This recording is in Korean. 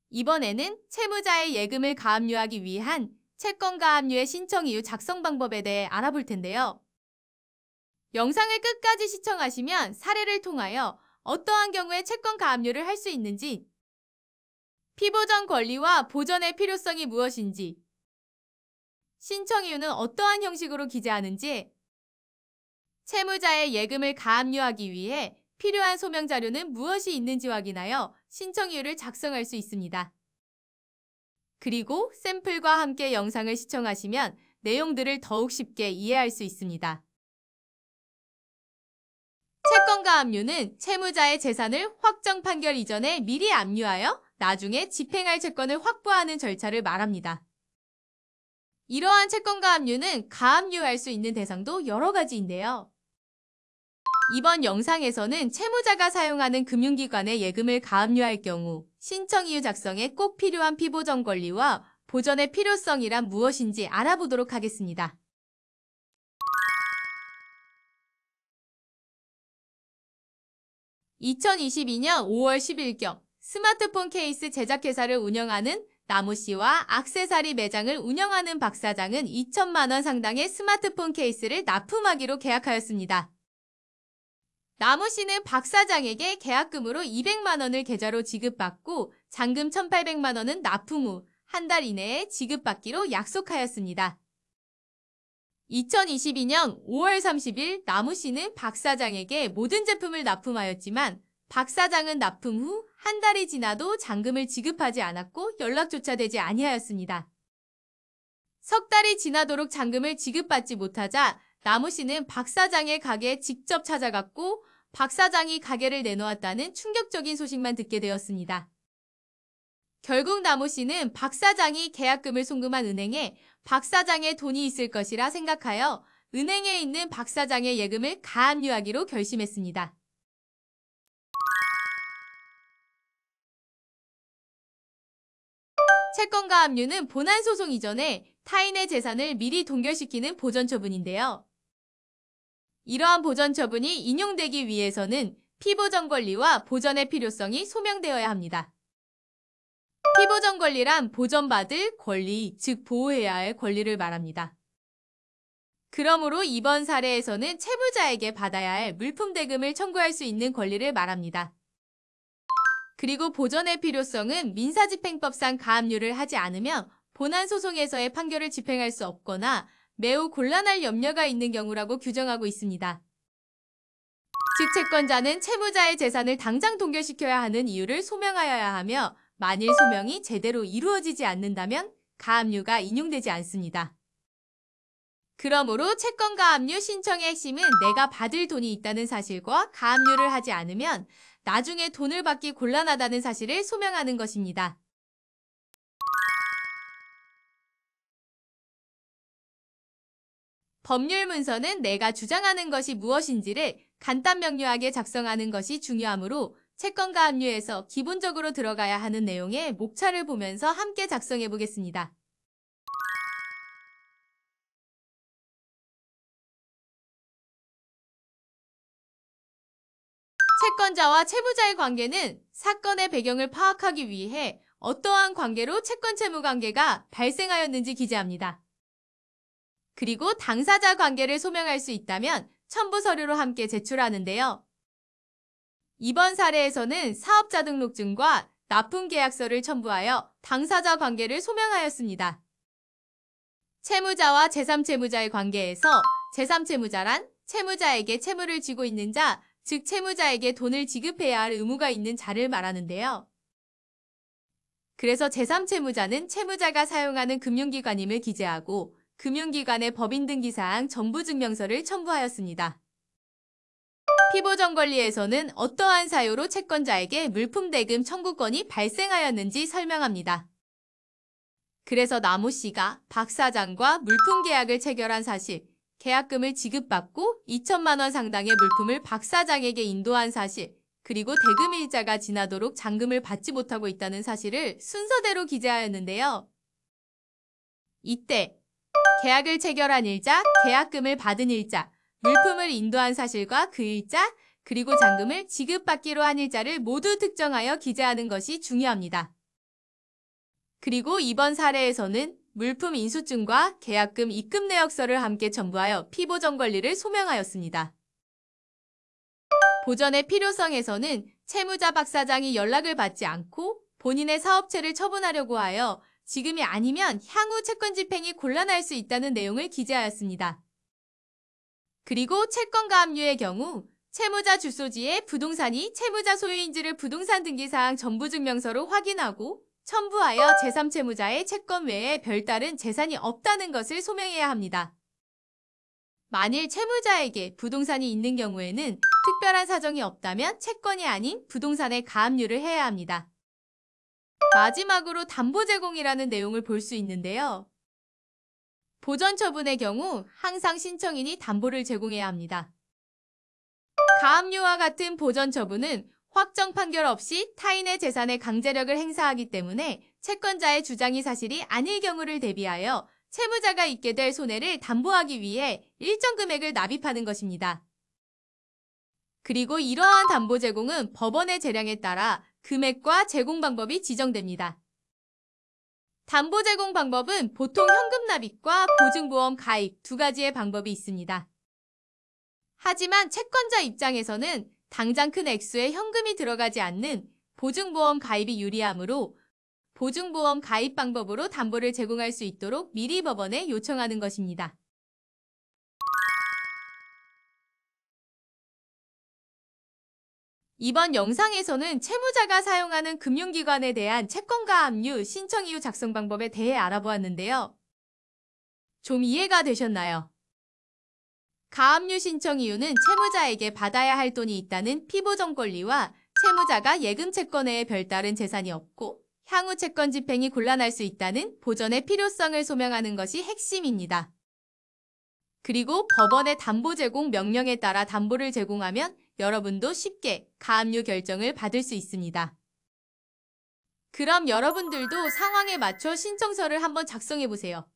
이번에는 채무자의 예금을 가압류하기 위한 채권 가압류의 신청 이유 작성 방법에 대해 알아볼 텐데요. 영상을 끝까지 시청하시면 사례를 통하여 어떠한 경우에 채권 가압류를 할 수 있는지, 피보전 권리와 보전의 필요성이 무엇인지, 신청 이유는 어떠한 형식으로 기재하는지, 채무자의 예금을 가압류하기 위해 필요한 소명 자료는 무엇이 있는지 확인하여 신청 이유를 작성할 수 있습니다. 그리고 샘플과 함께 영상을 시청하시면 내용들을 더욱 쉽게 이해할 수 있습니다. 채권 가압류는 채무자의 재산을 확정 판결 이전에 미리 압류하여 나중에 집행할 채권을 확보하는 절차를 말합니다. 이러한 채권 가압류는 가압류할 수 있는 대상도 여러 가지인데요. 이번 영상에서는 채무자가 사용하는 금융기관의 예금을 가압류할 경우 신청 이유 작성에 꼭 필요한 피보전 권리와 보전의 필요성이란 무엇인지 알아보도록 하겠습니다. (2022년 5월 10일경) 스마트폰 케이스 제작회사를 운영하는 나무씨와 액세서리 매장을 운영하는 박 사장은 2천만 원 상당의 스마트폰 케이스를 납품하기로 계약하였습니다. 나무씨는 박 사장에게 계약금으로 200만 원을 계좌로 지급받고 잔금 1,800만 원은 납품 후 한 달 이내에 지급받기로 약속하였습니다. 2022년 5월 30일 나무씨는 박 사장에게 모든 제품을 납품하였지만 박 사장은 납품 후 한 달이 지나도 잔금을 지급하지 않았고 연락조차 되지 아니하였습니다. 석 달이 지나도록 잔금을 지급받지 못하자 나무씨는 박 사장의 가게에 직접 찾아갔고 박 사장이 가게를 내놓았다는 충격적인 소식만 듣게 되었습니다. 결국 나무씨는 박 사장이 계약금을 송금한 은행에 박 사장의 돈이 있을 것이라 생각하여 은행에 있는 박 사장의 예금을 가압류하기로 결심했습니다. 채권 가압류는 본안 소송 이전에 타인의 재산을 미리 동결시키는 보전 처분인데요. 이러한 보전 처분이 인용되기 위해서는 피보전 권리와 보전의 필요성이 소명되어야 합니다. 피보전 권리란 보전받을 권리, 즉 보호해야 할 권리를 말합니다. 그러므로 이번 사례에서는 채무자에게 받아야 할 물품 대금을 청구할 수 있는 권리를 말합니다. 그리고 보전의 필요성은 민사집행법상 가압류를 하지 않으면 본안 소송에서의 판결을 집행할 수 없거나 매우 곤란할 염려가 있는 경우라고 규정하고 있습니다. 즉 채권자는 채무자의 재산을 당장 동결시켜야 하는 이유를 소명하여야 하며 만일 소명이 제대로 이루어지지 않는다면 가압류가 인용되지 않습니다. 그러므로 채권 가압류 신청의 핵심은 내가 받을 돈이 있다는 사실과 가압류를 하지 않으면 나중에 돈을 받기 곤란하다는 사실을 소명하는 것입니다. 법률 문서는 내가 주장하는 것이 무엇인지를 간단 명료하게 작성하는 것이 중요하므로 채권 가압류에서 기본적으로 들어가야 하는 내용의 목차를 보면서 함께 작성해 보겠습니다. 채권자와 채무자의 관계는 사건의 배경을 파악하기 위해 어떠한 관계로 채권 채무 관계가 발생하였는지 기재합니다. 그리고 당사자 관계를 소명할 수 있다면 첨부 서류로 함께 제출하는데요. 이번 사례에서는 사업자 등록증과 납품계약서를 첨부하여 당사자 관계를 소명하였습니다. 채무자와 제3채무자의 관계에서 제3채무자란 채무자에게 채무를 지고 있는 자, 즉 채무자에게 돈을 지급해야 할 의무가 있는 자를 말하는데요. 그래서 제3채무자는 채무자가 사용하는 금융기관임을 기재하고 금융기관의 법인등기사항 전부증명서를 첨부하였습니다. 피보전 권리에서는 어떠한 사유로 채권자에게 물품대금 청구권이 발생하였는지 설명합니다. 그래서 나무씨가 박 사장과 물품계약을 체결한 사실, 계약금을 지급받고 2천만 원 상당의 물품을 박 사장에게 인도한 사실, 그리고 대금일자가 지나도록 잔금을 받지 못하고 있다는 사실을 순서대로 기재하였는데요. 이때 계약을 체결한 일자, 계약금을 받은 일자, 물품을 인도한 사실과 그 일자, 그리고 잔금을 지급받기로 한 일자를 모두 특정하여 기재하는 것이 중요합니다. 그리고 이번 사례에서는 물품 인수증과 계약금 입금 내역서를 함께 첨부하여 피보전 권리를 소명하였습니다. 보전의 필요성에서는 채무자 박 사장이 연락을 받지 않고 본인의 사업체를 처분하려고 하여 지금이 아니면 향후 채권 집행이 곤란할 수 있다는 내용을 기재하였습니다. 그리고 채권 가압류의 경우 채무자 주소지에 부동산이 채무자 소유인지를 부동산 등기사항 전부증명서로 확인하고 첨부하여 제3채무자의 채권 외에 별다른 재산이 없다는 것을 소명해야 합니다. 만일 채무자에게 부동산이 있는 경우에는 특별한 사정이 없다면 채권이 아닌 부동산에 가압류를 해야 합니다. 마지막으로 담보 제공이라는 내용을 볼 수 있는데요. 보전 처분의 경우 항상 신청인이 담보를 제공해야 합니다. 가압류와 같은 보전 처분은 확정 판결 없이 타인의 재산에 강제력을 행사하기 때문에 채권자의 주장이 사실이 아닐 경우를 대비하여 채무자가 입게 될 손해를 담보하기 위해 일정 금액을 납입하는 것입니다. 그리고 이러한 담보 제공은 법원의 재량에 따라 금액과 제공 방법이 지정됩니다. 담보 제공 방법은 보통 현금 납입과 보증보험 가입 두 가지의 방법이 있습니다. 하지만 채권자 입장에서는 당장 큰 액수의 현금이 들어가지 않는 보증보험 가입이 유리하므로 보증보험 가입 방법으로 담보를 제공할 수 있도록 미리 법원에 요청하는 것입니다. 이번 영상에서는 채무자가 사용하는 금융기관에 대한 채권가압류 신청 이유 작성 방법에 대해 알아보았는데요. 좀 이해가 되셨나요? 가압류 신청 이유는 채무자에게 받아야 할 돈이 있다는 피보전 권리와 채무자가 예금 채권에 별다른 재산이 없고 향후 채권 집행이 곤란할 수 있다는 보전의 필요성을 소명하는 것이 핵심입니다. 그리고 법원의 담보 제공 명령에 따라 담보를 제공하면 여러분도 쉽게 가압류 결정을 받을 수 있습니다. 그럼 여러분들도 상황에 맞춰 신청서를 한번 작성해 보세요.